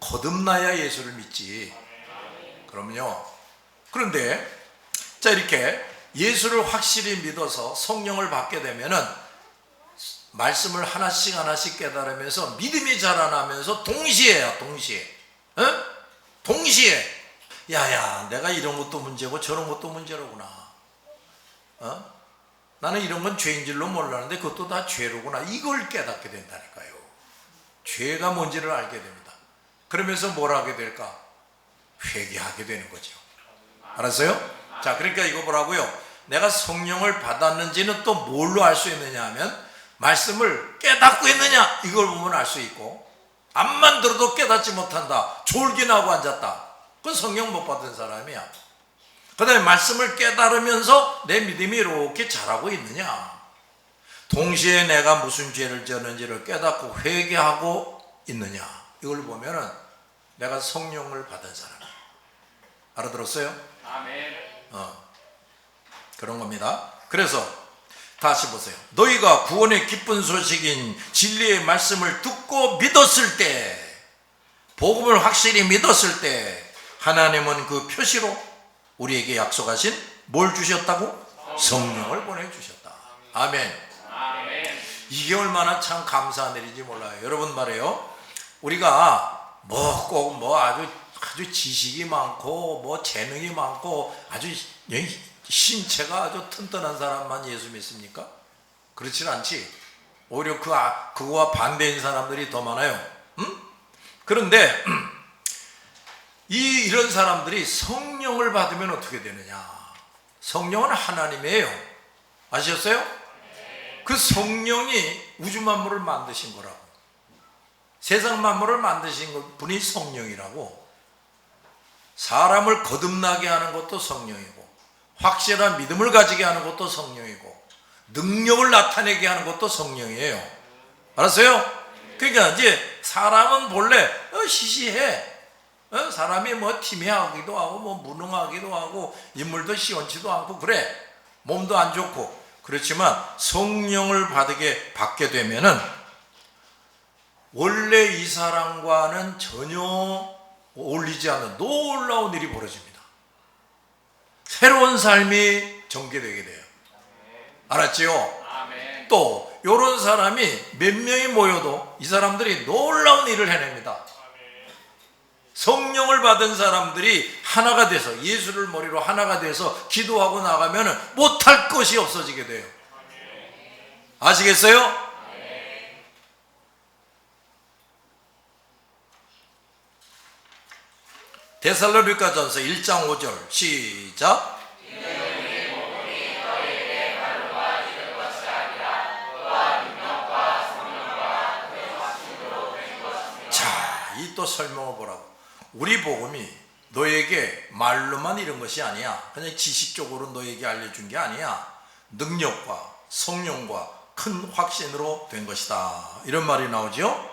거듭나야 예수를 믿지. 그럼요. 그런데 자, 이렇게 예수를 확실히 믿어서 성령을 받게 되면은 말씀을 하나씩 하나씩 깨달으면서 믿음이 자라나면서 동시에 야야, 내가 이런 것도 문제고 저런 것도 문제로구나. 나는 이런 건 죄인 줄로 몰랐는데 그것도 다 죄로구나. 이걸 깨닫게 된다니까요. 죄가 뭔지를 알게 됩니다. 그러면서 뭘 하게 될까? 회개하게 되는 거죠. 알았어요? 자, 그러니까 이거 보라고요. 내가 성령을 받았는지는 또 뭘로 알 수 있느냐 하면 말씀을 깨닫고 있느냐, 이걸 보면 알 수 있고, 앞만 들어도 깨닫지 못한다, 졸기나고 앉았다, 그건 성령 못 받은 사람이야. 그 다음에 말씀을 깨달으면서 내 믿음이 이렇게 자라고 있느냐, 동시에 내가 무슨 죄를 지었는지를 깨닫고 회개하고 있느냐, 이걸 보면은 내가 성령을 받은 사람이야. 알아들었어요? 아멘. 그런 겁니다. 그래서 다시 보세요. 너희가 구원의 기쁜 소식인 진리의 말씀을 듣고 믿었을 때, 복음을 확실히 믿었을 때, 하나님은 그 표시로 우리에게 약속하신 뭘 주셨다고? 성령을 보내주셨다. 아멘. 이게 얼마나 참 감사한 일인지 몰라요. 여러분 말이에요, 우리가 뭐 꼭 뭐 아주 지식이 많고 뭐 재능이 많고 아주 신체가 아주 튼튼한 사람만 예수 믿습니까? 그렇진 않지. 오히려 그거와 반대인 사람들이 더 많아요. 그런데 이런 사람들이 성령을 받으면 어떻게 되느냐? 성령은 하나님이에요. 아셨어요? 그 성령이 우주 만물을 만드신 거라고. 세상 만물을 만드신 분이 성령이라고. 사람을 거듭나게 하는 것도 성령이고, 확실한 믿음을 가지게 하는 것도 성령이고, 능력을 나타내게 하는 것도 성령이에요. 알았어요? 그러니까 이제 사람은 본래 시시해. 사람이 뭐 티매하기도 하고 뭐 무능하기도 하고 인물도 시원치도 않고 그래. 몸도 안 좋고. 그렇지만 성령을 받게 되면은 원래 이 사람과는 전혀 어울리지 않는 놀라운 일이 벌어집니다. 새로운 삶이 전개되게 돼요. 알았지요? 또 이런 사람이 몇 명이 모여도 이 사람들이 놀라운 일을 해냅니다. 성령을 받은 사람들이 하나가 돼서 예수를 머리로 하나가 돼서 기도하고 나가면 못할 것이 없어지게 돼요. 아시겠어요? 데살로니가전서 1장 5절 시작. 자, 이 또 설명을 보라고. 우리 복음이 너에게 말로만 이런 것이 아니야. 그냥 지식적으로 너에게 알려준 게 아니야. 능력과 성령과 큰 확신으로 된 것이다. 이런 말이 나오죠.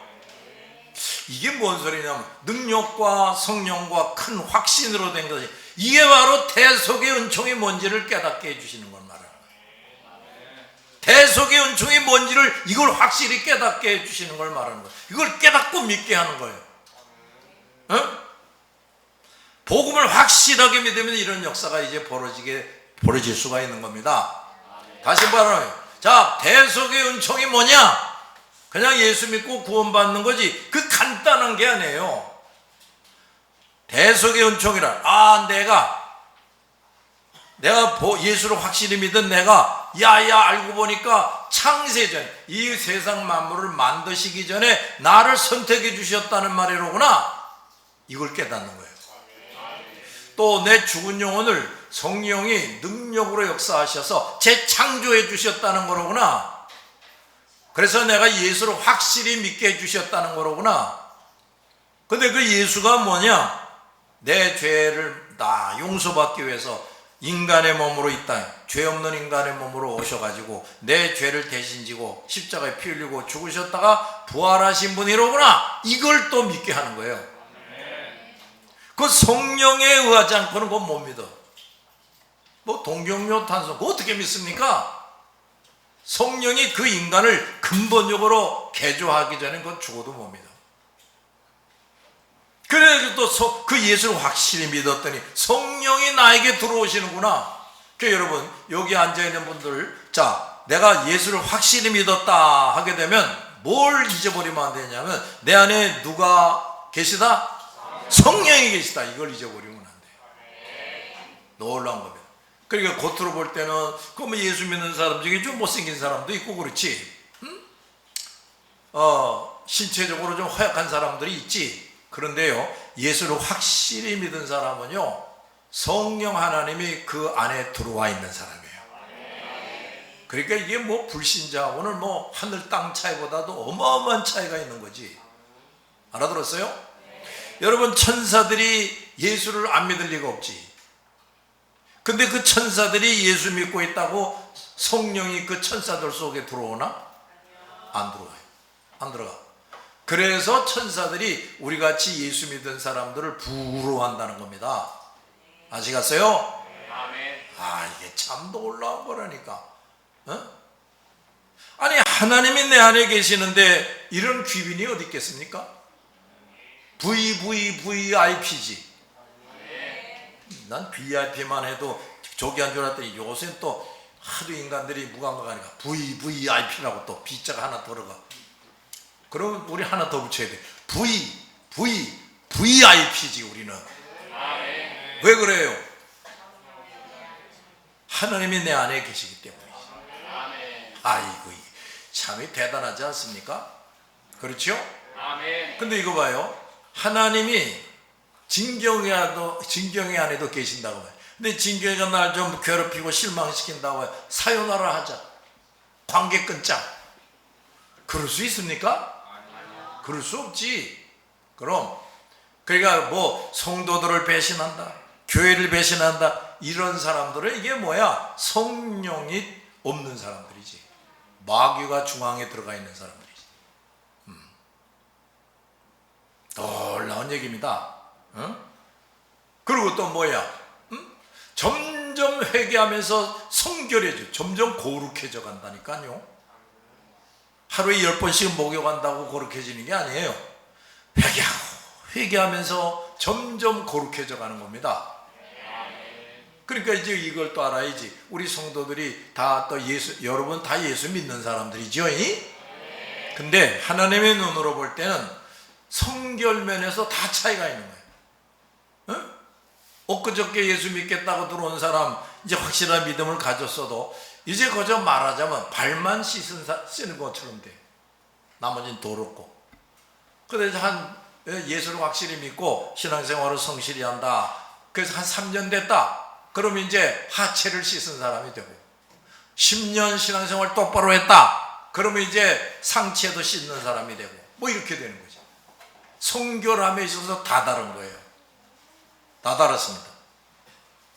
이게 뭔 소리냐면 능력과 성령과 큰 확신으로 된 것이, 이게 바로 대속의 은총이 뭔지를 깨닫게 해주시는 걸 말하는 거예요. 대속의 은총이 뭔지를 이걸 확실히 깨닫게 해주시는 걸 말하는 거예요. 이걸 깨닫고 믿게 하는 거예요. 어? 복음을 확실하게 믿으면 이런 역사가 이제 벌어질 수가 있는 겁니다. 다시 말하면, 자, 대속의 은총이 뭐냐? 그냥 예수 믿고 구원받는 거지, 그 간단한 게 아니에요. 대속의 은총이란, 내가 예수를 확실히 믿은 내가, 알고 보니까 창세전, 이 세상 만물을 만드시기 전에 나를 선택해 주셨다는 말이로구나. 이걸 깨닫는 거예요. 또 내 죽은 영혼을 성령이 능력으로 역사하셔서 재창조해 주셨다는 거로구나. 그래서 내가 예수를 확실히 믿게 해주셨다는 거로구나. 근데 그 예수가 뭐냐? 내 죄를 다 용서받기 위해서 인간의 몸으로 이 땅에, 죄 없는 인간의 몸으로 오셔가지고 내 죄를 대신 지고 십자가에 피 흘리고 죽으셨다가 부활하신 분이로구나. 이걸 또 믿게 하는 거예요. 그 성령에 의하지 않고는 그건 못 믿어. 뭐 동경묘 탄소, 그거 어떻게 믿습니까? 성령이 그 인간을 근본적으로 개조하기 전에 그건 죽어도 못 믿어. 그래서 또 그 예수를 확실히 믿었더니 성령이 나에게 들어오시는구나. 그러니까 여러분, 여기 앉아있는 분들, 자, 내가 예수를 확실히 믿었다 하게 되면 뭘 잊어버리면 안 되냐면, 내 안에 누가 계시다? 성령이 계시다. 이걸 잊어버리면 안 돼. 놀라운 겁니다. 그러니까 겉으로 볼 때는 그럼 예수 믿는 사람 중에 좀 못생긴 사람도 있고 그렇지, 신체적으로 좀 허약한 사람들이 있지. 그런데요, 예수를 확실히 믿은 사람은요, 성령 하나님이 그 안에 들어와 있는 사람이에요. 그러니까 이게 뭐 불신자하고는 뭐 하늘 땅 차이보다도 어마어마한 차이가 있는 거지. 알아들었어요? 여러분, 천사들이 예수를 안 믿을 리가 없지. 근데 그 천사들이 예수 믿고 있다고 성령이 그 천사들 속에 들어오나? 안 들어와요. 안 들어가. 그래서 천사들이 우리같이 예수 믿은 사람들을 부러워한다는 겁니다. 아시겠어요? 이게 참 놀라운 거라니까. 아니, 하나님이 내 안에 계시는데 이런 귀빈이 어디 있겠습니까? VVVIP지. 난 VIP만 해도 저기 한 줄 알았더니 요새는 또 하도 인간들이 무감각하니까 VVIP라고 또 B자가 하나 들어가. 그러면 우리 하나 더 붙여야 돼. VIP지 우리는. 왜 그래요? 하나님이 내 안에 계시기 때문이지. 아이고, 참이 대단하지 않습니까? 그렇죠? 근데 이거 봐요. 하나님이 진경에 안에도 계신다고 봐요. 근데 진경이가 날 좀 괴롭히고 실망시킨다고 해요. 사요나라 하자, 관계 끊자. 그럴 수 있습니까? 그럴 수 없지. 그러니까 뭐 성도들을 배신한다, 교회를 배신한다, 이런 사람들은 이게 뭐야? 성령이 없는 사람들이지. 마귀가 중앙에 들어가 있는 사람들이지. 놀라운 얘기입니다. 그리고 또 뭐야? 점점 회개하면서 성결해져, 점점 거룩해져 간다니까요. 하루에 10번씩 목욕한다고 거룩해지는 게 아니에요. 회개하면서 점점 거룩해져 가는 겁니다. 그러니까 이제 이걸 또 알아야지. 우리 성도들이 다 또 여러분 다 예수 믿는 사람들이죠. 근데 하나님의 눈으로 볼 때는 성결면에서 다 차이가 있는 거예요. 응? 엊그저께 예수 믿겠다고 들어온 사람 이제 확실한 믿음을 가졌어도 이제 그저 말하자면 발만 씻는 것처럼 돼. 나머지는 더럽고. 그래서 예수를 확실히 믿고 신앙생활을 성실히 한다. 그래서 한 3년 됐다. 그러면 이제 하체를 씻은 사람이 되고, 10년 신앙생활 똑바로 했다. 그러면 이제 상체도 씻는 사람이 되고, 뭐 이렇게 되는 거죠. 성결함에 있어서 다 다른 거예요. 다 다르습니다.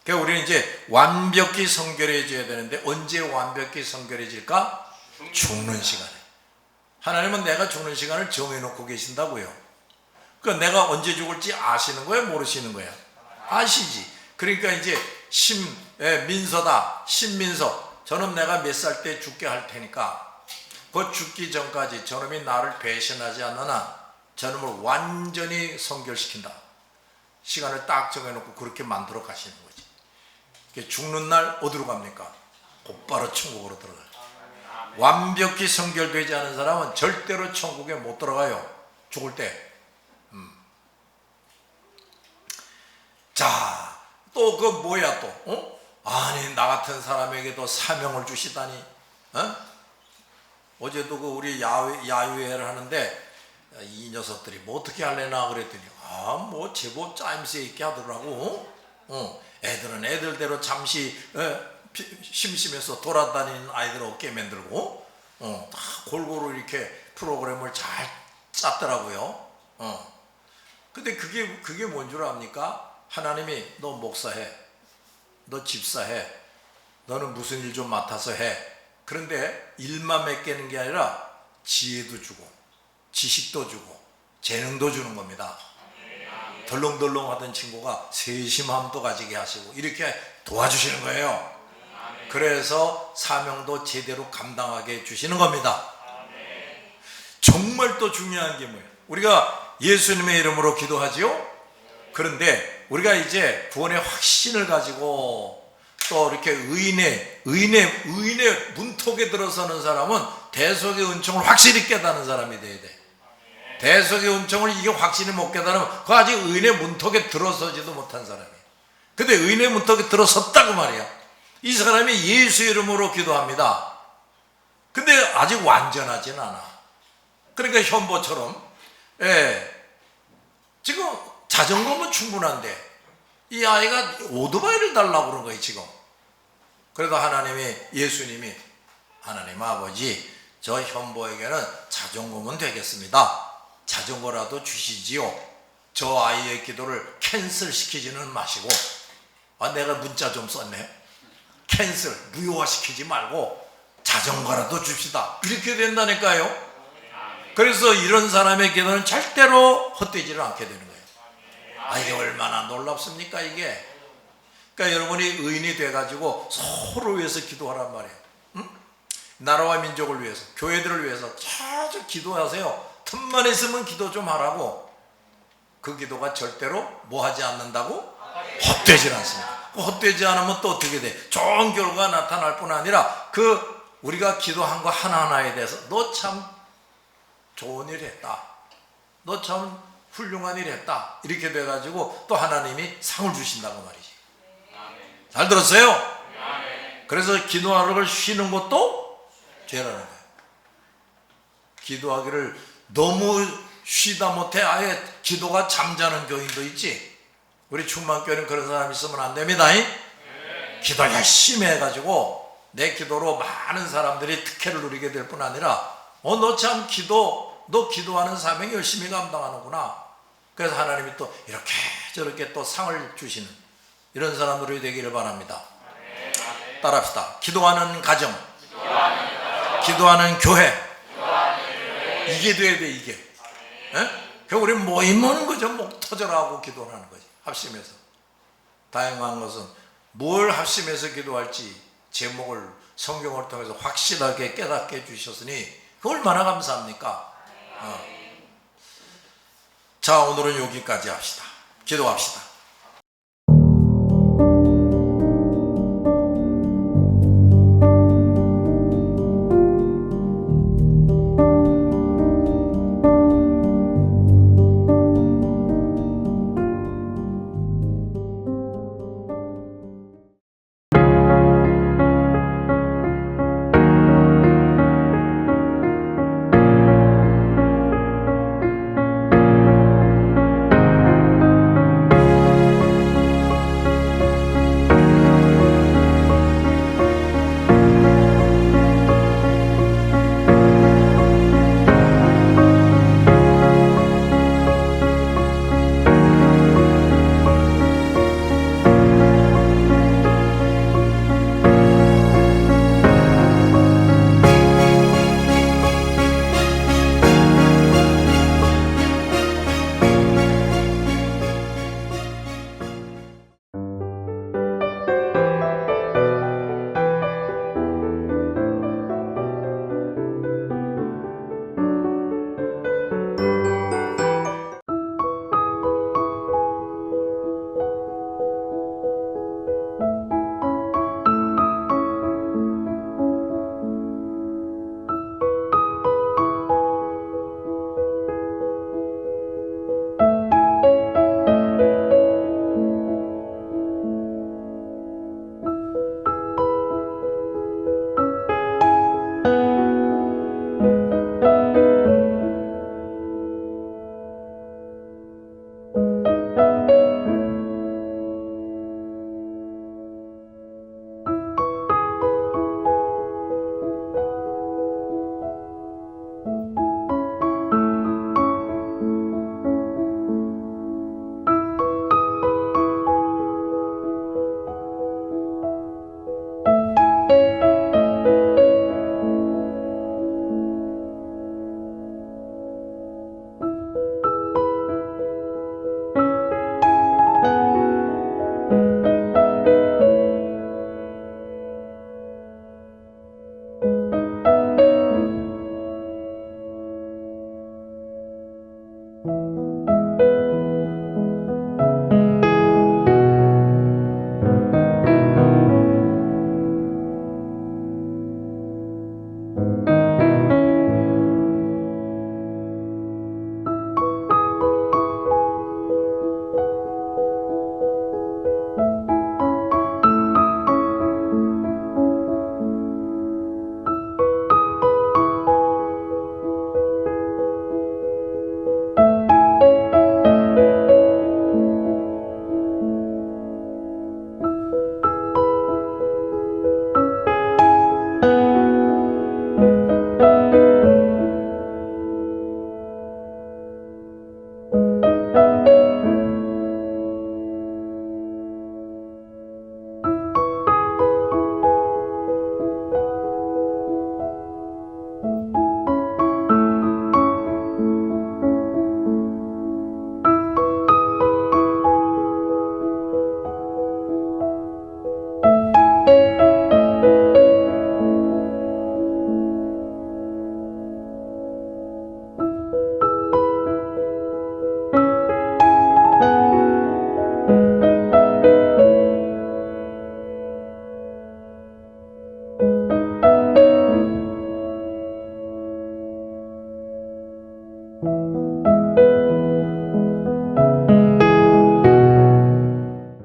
그러니까 우리는 이제 완벽히 성결해져야 되는데, 언제 완벽히 성결해질까? 죽는 시간에. 하나님은 내가 죽는 시간을 정해놓고 계신다고요. 그러니까 내가 언제 죽을지 아시는 거예요? 모르시는 거예요? 아시지. 그러니까 이제 민서다. 신민서. 저놈 내가 몇 살 때 죽게 할 테니까 그 죽기 전까지 저놈이 나를 배신하지 않는 한 저놈을 완전히 성결시킨다. 시간을 딱 정해놓고 그렇게 만들어 가시는 거지. 죽는 날 어디로 갑니까? 곧바로 천국으로 들어가요. 완벽히 성결되지 않은 사람은 절대로 천국에 못 들어가요. 죽을 때. 자, 또 그 뭐야 또? 아니 나 같은 사람에게도 사명을 주시다니. 어제도 그 우리 야유회를 하는데 이 녀석들이 뭐 어떻게 할래나 그랬더니 뭐 제법 짜임새 있게 하더라고. 애들은 애들대로 잠시 심심해서 돌아다니는 아이들 어깨 만들고 다 골고루 이렇게 프로그램을 잘 짰더라고요. 근데 그게 뭔 줄 압니까? 하나님이 너 목사해, 너 집사해, 너는 무슨 일 좀 맡아서 해. 그런데 일만 맡기는 게 아니라 지혜도 주고 지식도 주고 재능도 주는 겁니다. 덜렁덜렁 하던 친구가 세심함도 가지게 하시고 이렇게 도와주시는 거예요. 그래서 사명도 제대로 감당하게 해주시는 겁니다. 정말 또 중요한 게 뭐예요? 우리가 예수님의 이름으로 기도하지요? 그런데 우리가 이제 구원의 확신을 가지고 또 이렇게 의인의 문턱에 들어서는 사람은 대속의 은총을 확실히 깨닫는 사람이 돼야 돼. 대속의 은총을 이게 확실히 못 깨달으면 그 아직 의인의 문턱에 들어서지도 못한 사람이에요. 근데 의인의 문턱에 들어섰다고 말이야. 이 사람이 예수 이름으로 기도합니다. 근데 아직 완전하진 않아. 그러니까 현보처럼 지금 자전거면 충분한데 이 아이가 오토바이를 달라고 그런 거예요 지금. 그래도 예수님이 하나님 아버지 저 현보에게는 자전거면 되겠습니다. 자전거라도 주시지요. 저 아이의 기도를 캔슬시키지는 마시고 내가 문자 좀 썼네. 캔슬 무효화시키지 말고 자전거라도 줍시다. 이렇게 된다니까요. 그래서 이런 사람의 기도는 절대로 헛되지를 않게 되는 거예요. 이게 얼마나 놀랍습니까 이게. 그러니까 여러분이 의인이 돼가지고 서로 위해서 기도하란 말이에요. 나라와 민족을 위해서, 교회들을 위해서 자주 기도하세요. 틈만 있으면 기도 좀 하라고. 그 기도가 절대로 뭐 하지 않는다고? 헛되지 않습니다. 헛되지 않으면 또 어떻게 돼? 좋은 결과가 나타날 뿐 아니라 우리가 기도한 거 하나하나에 대해서 너 참 좋은 일 했다, 너 참 훌륭한 일 했다, 이렇게 돼가지고 또 하나님이 상을 주신다고 말이지. 잘 들었어요? 그래서 기도하는 걸 쉬는 것도 죄라는 거예요. 기도하기를 너무 쉬다 못해 아예 기도가 잠자는 교인도 있지. 우리 충만교회는 그런 사람 있으면 안 됩니다. 기도 열심히 해가지고 내 기도로 많은 사람들이 특혜를 누리게 될 뿐 아니라 너 참 너 기도하는 사명 열심히 감당하는구나. 그래서 하나님이 또 이렇게 저렇게 또 상을 주시는 이런 사람들이 되기를 바랍니다. 따라합시다. 기도하는 가정, 기도하는 교회, 이게 돼야 돼. 이게 우리 모임 오는 거죠. 목 터져라 하고 기도를 하는 거지. 합심해서. 다행한 것은 뭘 합심해서 기도할지 제목을 성경을 통해서 확실하게 깨닫게 해주셨으니 그 얼마나 감사합니까? 자, 오늘은 여기까지 합시다. 기도합시다. you.